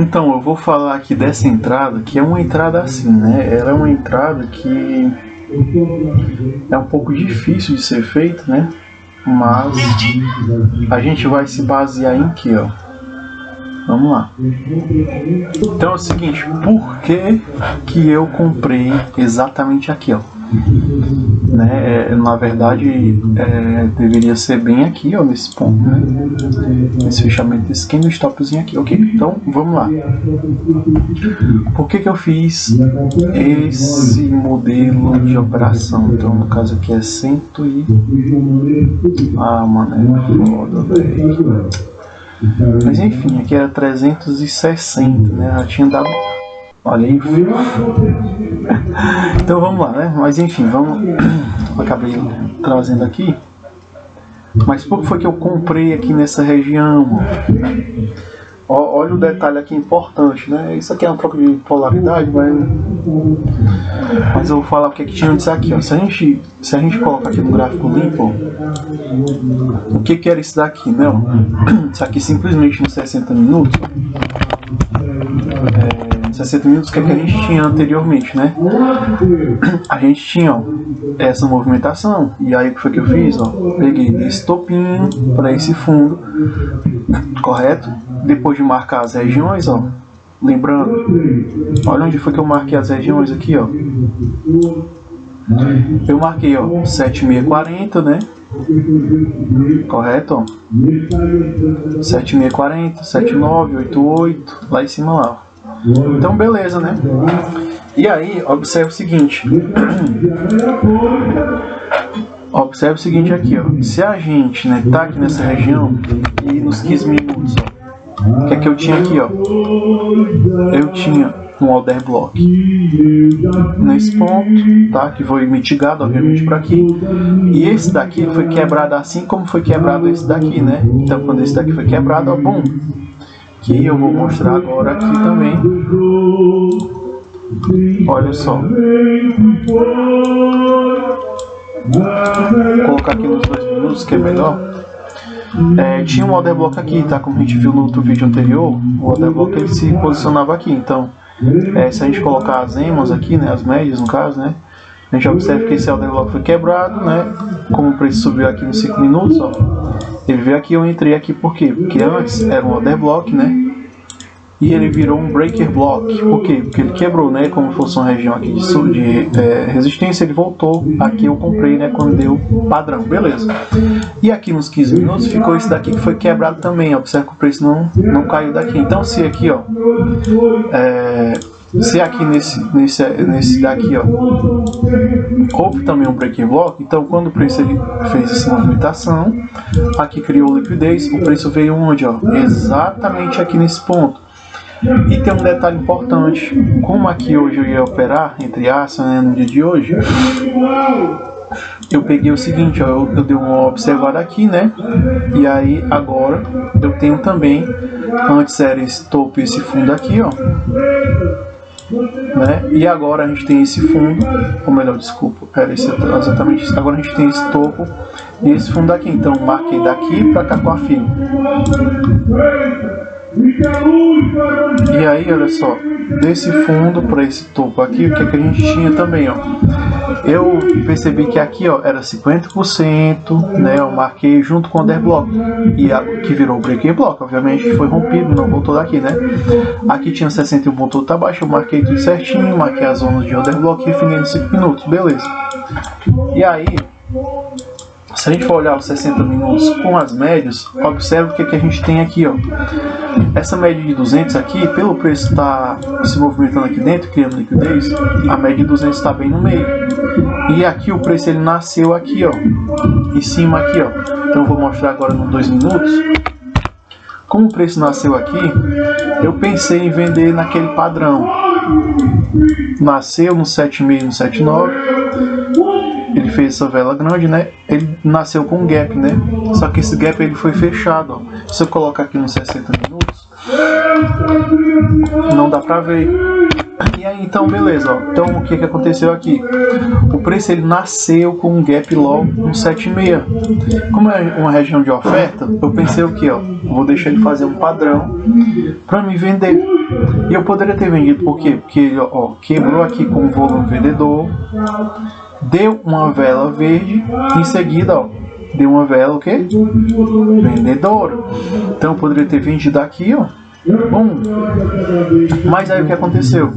Então, eu vou falar aqui dessa entrada, que é uma entrada assim, né? Ela é uma entrada que é um pouco difícil de ser feita, né? Mas a gente vai se basear em que, ó? Vamos lá. Então é o seguinte, por que eu comprei exatamente aqui, ó? Né? Na verdade, deveria ser bem aqui, ó, nesse ponto, né? Esse fechamento desse skin, stopzinho aqui, ok? Então, vamos lá. Por que eu fiz esse modelo de operação? Então, no caso aqui é 100 e... Ah, mano, é foda, velho. Mas enfim, aqui era 360, né? Já tinha dado... Olha aí. Então vamos lá, né? Mas enfim, vamos... Acabei trazendo aqui. Mas por que foi que eu comprei aqui nessa região? Olha o detalhe aqui importante, né? Isso aqui é uma troca de polaridade, mas eu vou falar porque que tinha antes aqui, ó. Se a gente colocar aqui no gráfico limpo, ó, o que era isso daqui, né? Ó? Isso aqui simplesmente nos 60 minutos. 60 minutos que a gente tinha anteriormente, né? A gente tinha, ó, essa movimentação. E aí o que foi que eu fiz? Ó? Peguei desse topinho para esse fundo, correto? Depois de marcar as regiões, ó, lembrando, olha onde foi que eu marquei as regiões aqui, ó. Eu marquei, ó, 7640, né? Correto, ó. 7640, 7988, lá em cima lá. Então beleza, né? E aí, observe o seguinte. Observe o seguinte aqui, ó. Se a gente, né, tá aqui nessa região e nos 15 minutos, ó, o que é que eu tinha aqui, ó? Eu tinha um order block nesse ponto, tá? Que foi mitigado, obviamente, por aqui. E esse daqui foi quebrado assim como foi quebrado esse daqui, né? Então, quando esse daqui foi quebrado, ó, bom. Que eu vou mostrar agora aqui também. Olha só. Vou colocar aqui nos 2 minutos que é melhor. Tinha um order block aqui, tá? Como a gente viu no outro vídeo anterior, o order block ele se posicionava aqui. Então, se a gente colocar as EMAs aqui, né? As médias no caso, né? A gente observa que esse order block foi quebrado, né? Como o preço subiu aqui nos 5 minutos, ó. Ele veio aqui, eu entrei aqui por quê? Porque antes era um order block, né? E ele virou um breaker block. Por quê? Porque ele quebrou, né? Como fosse uma região aqui de resistência, ele voltou. Aqui eu comprei, né? Quando deu padrão, beleza. E aqui nos 15 minutos ficou esse daqui que foi quebrado também. Observa que o preço não caiu daqui. Então se aqui, ó, se aqui nesse daqui, ó, houve também um breaking block, então quando o preço ele fez essa movimentação, aqui criou liquidez, o preço veio onde, ó? Exatamente aqui nesse ponto. E tem um detalhe importante, como aqui hoje eu ia operar, entre aspas, né, no dia de hoje, eu peguei o seguinte, ó, eu dei uma observada aqui, né, e aí agora eu tenho também, antes era esse topo e esse fundo aqui, ó, né, e agora a gente tem esse fundo, ou melhor, desculpa, era esse, exatamente isso, agora a gente tem esse topo e esse fundo aqui, então marquei daqui para cá com a fila. E aí, olha só, desse fundo para esse topo aqui, o que, que a gente tinha também, ó. Eu percebi que aqui, ó, era 50%, né? Eu marquei junto com o order block e que virou o breaker block, obviamente, que foi rompido, não voltou daqui, né? Aqui tinha 61 pontos tá baixo, eu marquei tudo certinho, marquei as zonas de order block e refinei nos 5 minutos, beleza. E aí, se a gente for olhar os 60 minutos com as médias, observe o que, que a gente tem aqui, ó. Essa média de 200 aqui, pelo preço estar se movimentando aqui dentro, criando liquidez, a média de 200 está bem no meio. E aqui o preço ele nasceu aqui, ó, em cima aqui, ó. Então eu vou mostrar agora nos 2 minutos. Como o preço nasceu aqui, eu pensei em vender naquele padrão. Nasceu no 7,5, no 7,9. Ele fez essa vela grande, né? Ele nasceu com um gap, né? Só que esse gap ele foi fechado, ó. Se eu colocar aqui nos 60 minutos, não dá pra ver. E Aí então beleza, ó. Então o que aconteceu aqui? O preço ele nasceu com um gap logo no 7,6. Como é uma região de oferta, eu pensei o que, ó, vou deixar ele fazer um padrão para me vender. E eu poderia ter vendido por quê? Porque ele, ó, quebrou aqui com o volume vendedor, deu uma vela verde, em seguida, ó, deu uma vela o quê? Vendedora. Então eu poderia ter vendido aqui, ó. Bom, mas aí o que aconteceu?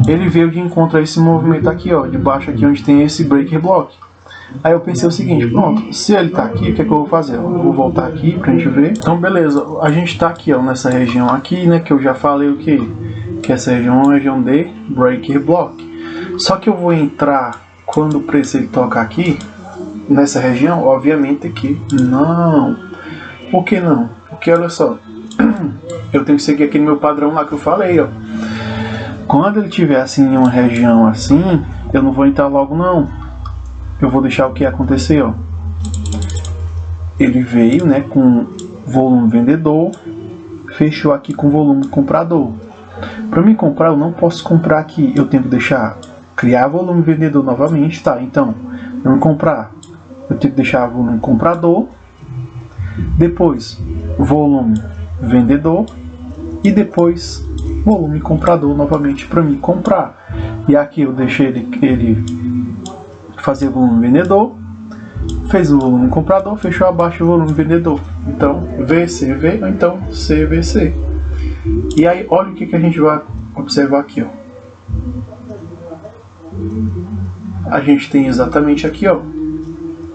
Ele veio de encontro a esse movimento aqui, ó, de baixo aqui onde tem esse breaker block. Aí eu pensei o seguinte, pronto, se ele tá aqui, o que é que eu vou fazer? Eu vou voltar aqui pra gente ver. Então beleza, a gente tá aqui, ó, nessa região aqui, né, que eu já falei o que? Que essa região é uma região de breaker block. Só que eu vou entrar quando o preço ele toca aqui, nessa região, obviamente que não. Por que não? Porque olha só, eu tenho que seguir aquele meu padrão lá que eu falei, ó. Quando ele tiver assim em uma região assim, eu não vou entrar logo não. Eu vou deixar o que acontecer, ó. Ele veio, né, com volume vendedor, fechou aqui com volume comprador. Para mim comprar, eu não posso comprar aqui, eu tenho que deixar criar volume vendedor novamente, tá? Então, não comprar, eu tenho que deixar volume comprador, depois volume vendedor e depois volume comprador novamente para mim comprar. E aqui eu deixei ele fazer volume vendedor, fez o volume comprador, fechou abaixo o volume vendedor. Então VCV ou então CVC. E aí olha o que a gente vai observar aqui, ó. A gente tem exatamente aqui, ó,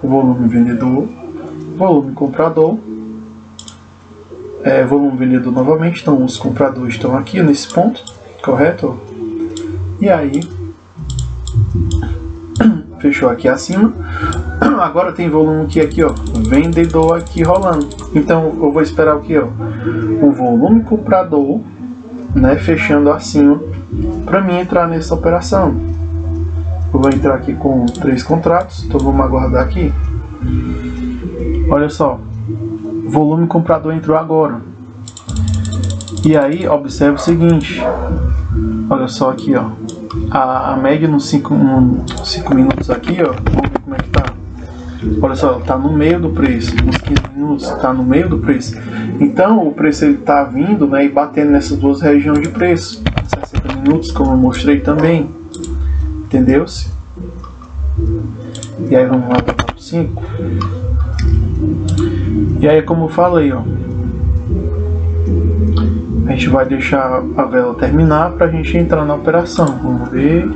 o volume vendedor, volume comprador, volume vendedor novamente. Então os compradores estão aqui nesse ponto, correto? E aí fechou aqui acima. Agora tem volume aqui, ó, vendedor aqui rolando. Então eu vou esperar o que, ó, o volume comprador, né, fechando acima para mim entrar nessa operação. Eu vou entrar aqui com 3 contratos, então vamos aguardar aqui. Olha só, volume comprador entrou agora. E aí observe o seguinte, olha só aqui, ó, a média nos 5 minutos aqui, ó, vamos ver como é que tá. Olha só, tá no meio do preço, nos 15 minutos tá no meio do preço. Então o preço ele tá vindo, né, e batendo nessas duas regiões de preço, 60 minutos, como eu mostrei também. Entendeu-se? E aí vamos lá para o 5. E aí, como eu falei, ó, a gente vai deixar a vela terminar para a gente entrar na operação. Vamos ver.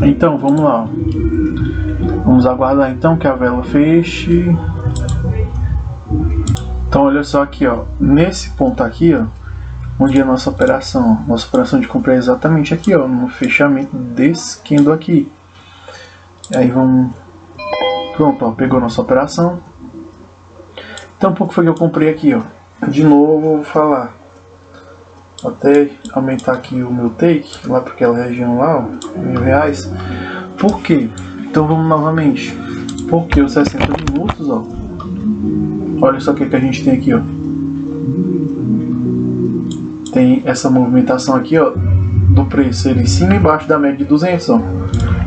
Então, vamos lá. Vamos aguardar então que a vela feche. Então olha só aqui, ó, nesse ponto aqui, ó, onde é a nossa operação de compra é exatamente aqui, ó, no fechamento desse candle aqui. E aí vamos, pronto, ó, pegou nossa operação. Então por que foi que eu comprei aqui, ó? De novo vou falar, vou até aumentar aqui o meu take, lá para aquela região lá, ó, R$1.000. Por quê? Então vamos novamente, porque os 60 minutos, ó, olha só o que a gente tem aqui, ó. Tem essa movimentação aqui, ó, do preço, ele em cima e embaixo da média de 200, ó.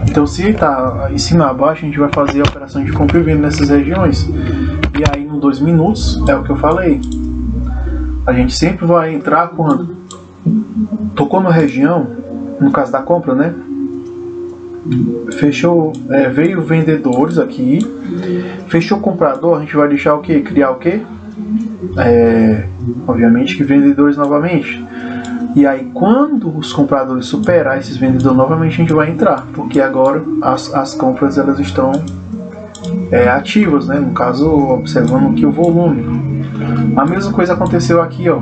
Então se ele tá em cima e abaixo, a gente vai fazer a operação de compra e venda nessas regiões. E aí, em 2 minutos, é o que eu falei. A gente sempre vai entrar quando tocou na região, no caso da compra, né? Fechou, veio vendedores aqui, fechou comprador, a gente vai deixar o que? Criar o que? Obviamente que vendedores novamente. E aí quando os compradores superar esses vendedores novamente, a gente vai entrar, porque agora as compras elas estão ativas, né? No caso, observando aqui o volume. A mesma coisa aconteceu aqui, ó.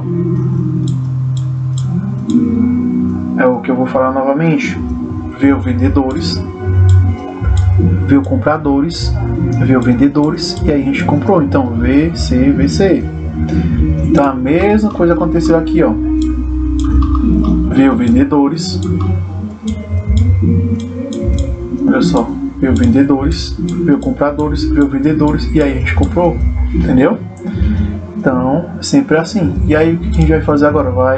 É o que eu vou falar novamente. Veio vendedores, veio compradores, veio vendedores, e aí a gente comprou. Então VC, VC. Então a mesma coisa aconteceu aqui, ó. Veio vendedores, olha só, veio vendedores, veio compradores, veio vendedores, e aí a gente comprou, entendeu? Então, é sempre assim. E aí o que a gente vai fazer agora? A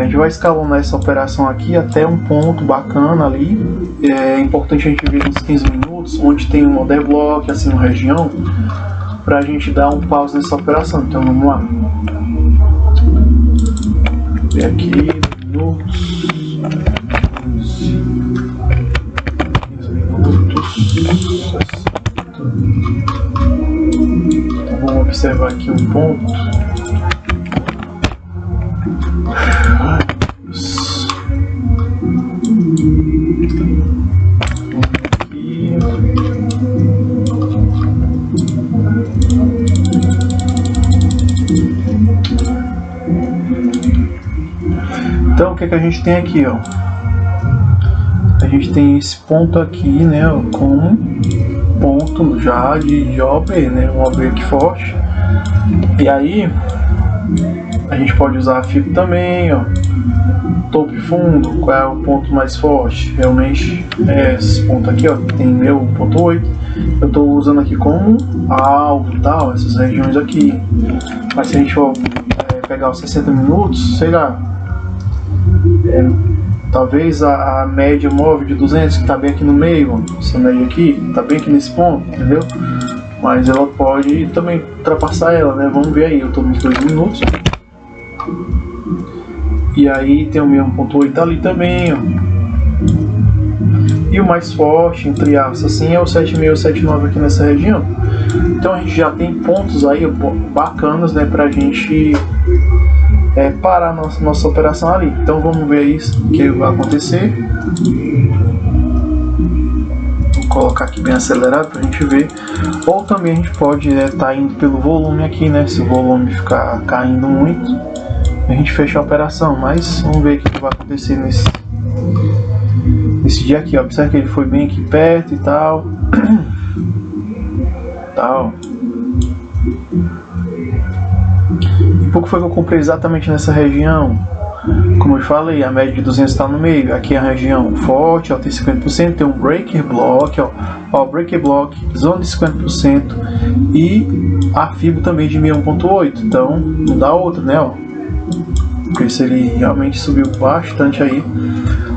gente vai escalonar essa operação aqui até um ponto bacana ali. É importante a gente ver uns 15 minutos, onde tem um order block, assim, uma região, para a gente dar um pause nessa operação. Então vamos lá. Ver aqui, minutos. 15 minutos. Então vamos observar aqui um ponto. Então o que a gente tem aqui, ó? A gente tem esse ponto aqui, né, com um ponto já de OB, né, um OB aqui forte. E aí a gente pode usar a FIB também, ó. Topo e fundo, qual é o ponto mais forte? Realmente é esse ponto aqui, ó, que tem meu 1.8. Eu estou usando aqui como alvo, tal, essas regiões aqui. Mas se a gente for pegar os 60 minutos, sei lá, talvez a média móvel de 200, que está bem aqui no meio, ó, essa média aqui, está bem aqui nesse ponto, entendeu? Mas ela pode também ultrapassar ela, né? Vamos ver aí, eu estou nos 2 minutos. E aí tem o meu 1.8 ali também, ó. E o mais forte, entre aspas, assim, é o 7.6, 7.9 aqui nessa região. Então a gente já tem pontos aí bacanas, né, pra gente parar nossa operação ali. Então vamos ver isso, o que vai acontecer. Vou colocar aqui bem acelerado pra gente ver. Ou também a gente pode estar indo pelo volume aqui, né, se o volume ficar caindo muito, a gente fecha a operação. Mas vamos ver o que vai acontecer nesse dia aqui, ó. Observe que ele foi bem aqui perto e tal. E pouco foi que eu comprei exatamente nessa região. Como eu falei, a média de 200 está no meio. Aqui é a região forte, ó, tem 50%, tem um breaker block, ó, breaker block, zona de 50% e a FIBO também de 1.8. Então não dá outra, né, ó. Porque se ele realmente subiu bastante aí.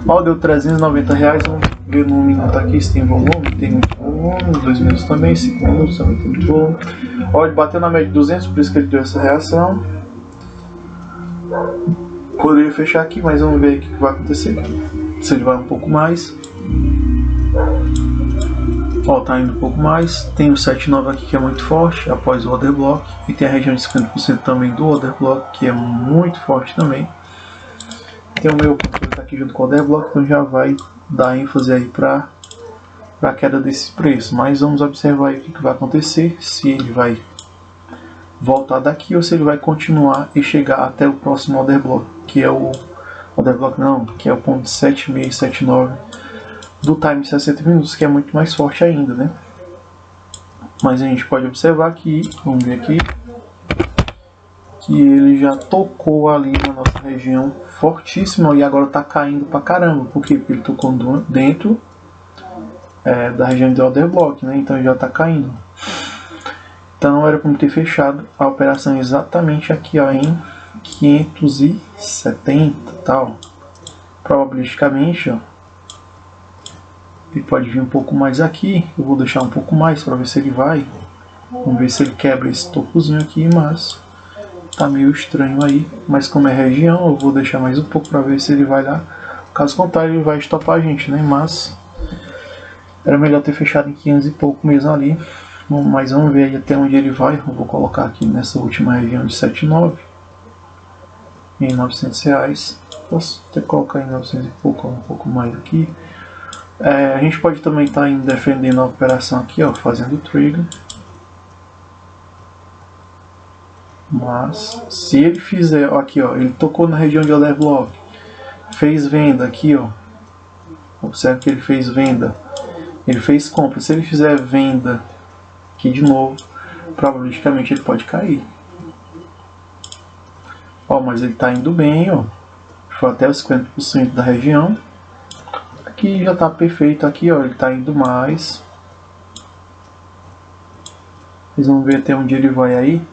Ó, deu R$390. Vamos ver no minuto aqui se tem volume. Tem muito volume. 2 minutos também. 5 minutos também tem muito volume. Ó, ele bateu na média de 200, por isso que ele deu essa reação. Poderia fechar aqui, mas vamos ver o que vai acontecer. Se ele vai um pouco mais. Ó, tá indo um pouco mais. Tem o 7.9 aqui que é muito forte após o order block. E tem a região de 50% também do order block, que é muito forte também. Tem o meu controle tá aqui junto com o order block, então já vai dar ênfase aí para a queda desse preço. Mas vamos observar aí o que vai acontecer, se ele vai voltar daqui ou se ele vai continuar e chegar até o próximo order block, que é o order block não, que é o ponto 7.6, 7.9 do time de 60 minutos, que é muito mais forte ainda, né? Mas a gente pode observar aqui, vamos ver aqui, que ele já tocou ali na nossa região fortíssima e agora tá caindo pra caramba. Por quê? Porque ele tocou dentro da região de order block, né? Então já tá caindo. Então era como ter fechado a operação exatamente aqui, ó, em 570 tal. Probabilisticamente, ó, ele pode vir um pouco mais aqui. Eu vou deixar um pouco mais para ver se ele vai. Vamos ver se ele quebra esse topozinho aqui, mas tá meio estranho aí. Mas como é região, eu vou deixar mais um pouco para ver se ele vai lá. Caso contrário, ele vai estopar a gente, né? Mas era melhor ter fechado em 500 e pouco mesmo ali. Mas vamos ver aí até onde ele vai. Eu vou colocar aqui nessa última região de 7.9 em R$900. Posso até colocar em 900 e pouco, um pouco mais aqui. A gente pode também estar defendendo a operação aqui, ó, fazendo trigger. Mas se ele fizer, ó, aqui, ó, ele tocou na região de order block, fez venda aqui, ó. Observe que ele fez venda, ele fez compra. Se ele fizer venda aqui de novo, probabilisticamente ele pode cair. Ó, mas ele está indo bem, ó. Foi até os 50% da região. que já tá perfeito aqui, ó. Ele tá indo mais. Vocês vão ver até onde ele vai aí,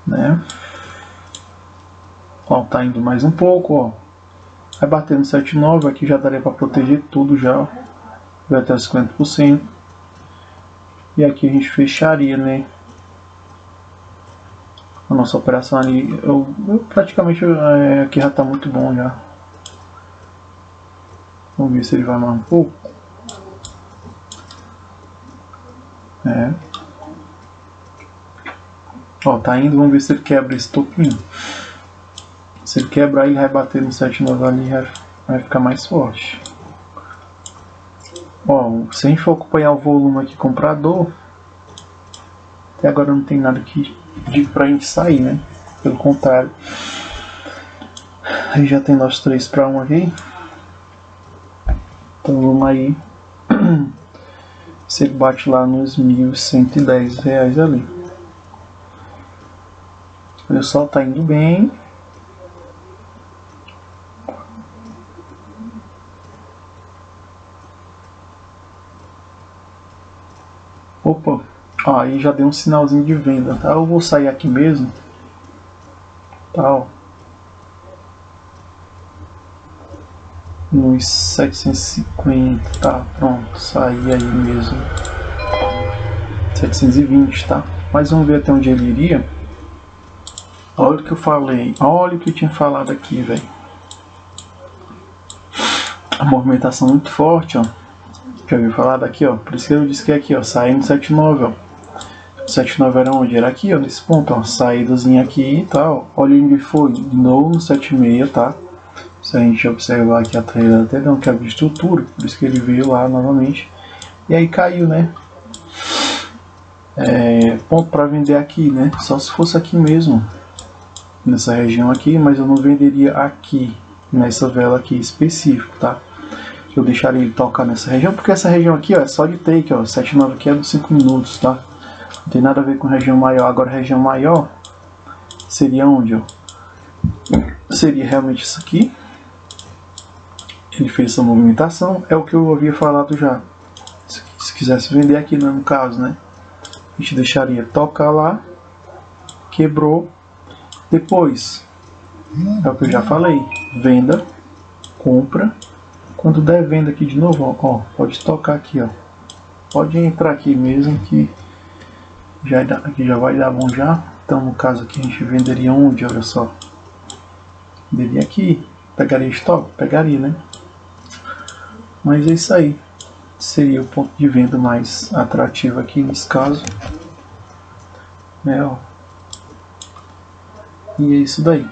né? Ó, tá indo mais um pouco, ó. Vai bater no 7,9, aqui já daria para proteger tudo já, ó. Vai até 50%. E aqui a gente fecharia, né? A nossa operação ali, eu praticamente aqui já tá muito bom já. Vamos ver se ele vai mais um pouco. Ó, tá indo, vamos ver se ele quebra esse topinho. Se ele quebrar aí, vai bater no 7,9 ali, vai ficar mais forte. Ó, se a gente for acompanhar o volume aqui comprador, até agora não tem nada que diga pra gente sair, né? Pelo contrário. Aí já tem nós 3 para 1 aqui. Então vamos aí. Se ele bate lá nos R$1.110 ali. O pessoal tá indo bem. Opa, aí já deu um sinalzinho de venda, tá? Eu vou sair aqui mesmo. Tá, ó. Nos 750, tá? Pronto, saí aí mesmo. 720, tá? Mas vamos ver até onde ele iria. Olha o que eu falei, olha o que eu tinha falado aqui, velho. A movimentação muito forte, ó. Já ouviu falar daqui, ó. Por isso que eu disse que é aqui, ó. Saindo 7,9, ó. 7,9 era onde? Era aqui, ó. Nesse ponto, ó. Saídazinha aqui e tal. Olha onde foi. De novo no 7,6, tá? Se a gente observar aqui a trailer até não quebra de estrutura. Por isso que ele veio lá novamente. E aí caiu, né? Ponto para vender aqui, né? Só se fosse aqui mesmo. Nessa região aqui. Mas eu não venderia aqui. Nessa vela aqui específico, tá? Eu deixaria ele tocar nessa região, porque essa região aqui, ó, é só de take, ó, 7,9 aqui é dos 5 minutos, tá? Não tem nada a ver com região maior. Agora região maior seria onde, ó? Seria realmente isso aqui. Ele fez essa movimentação, é o que eu havia falado já. Se quisesse vender aqui, né, no caso, né? A gente deixaria tocar lá, quebrou, depois, é o que eu já falei, venda, compra. Quando der venda aqui de novo, ó, pode tocar aqui, ó. Pode entrar aqui mesmo que aqui já vai dar bom já. Então no caso aqui a gente venderia onde, olha só. Venderia aqui, pegaria estoque? Pegaria, né? Mas é isso aí. Seria o ponto de venda mais atrativo aqui nesse caso. Ó. E é isso daí.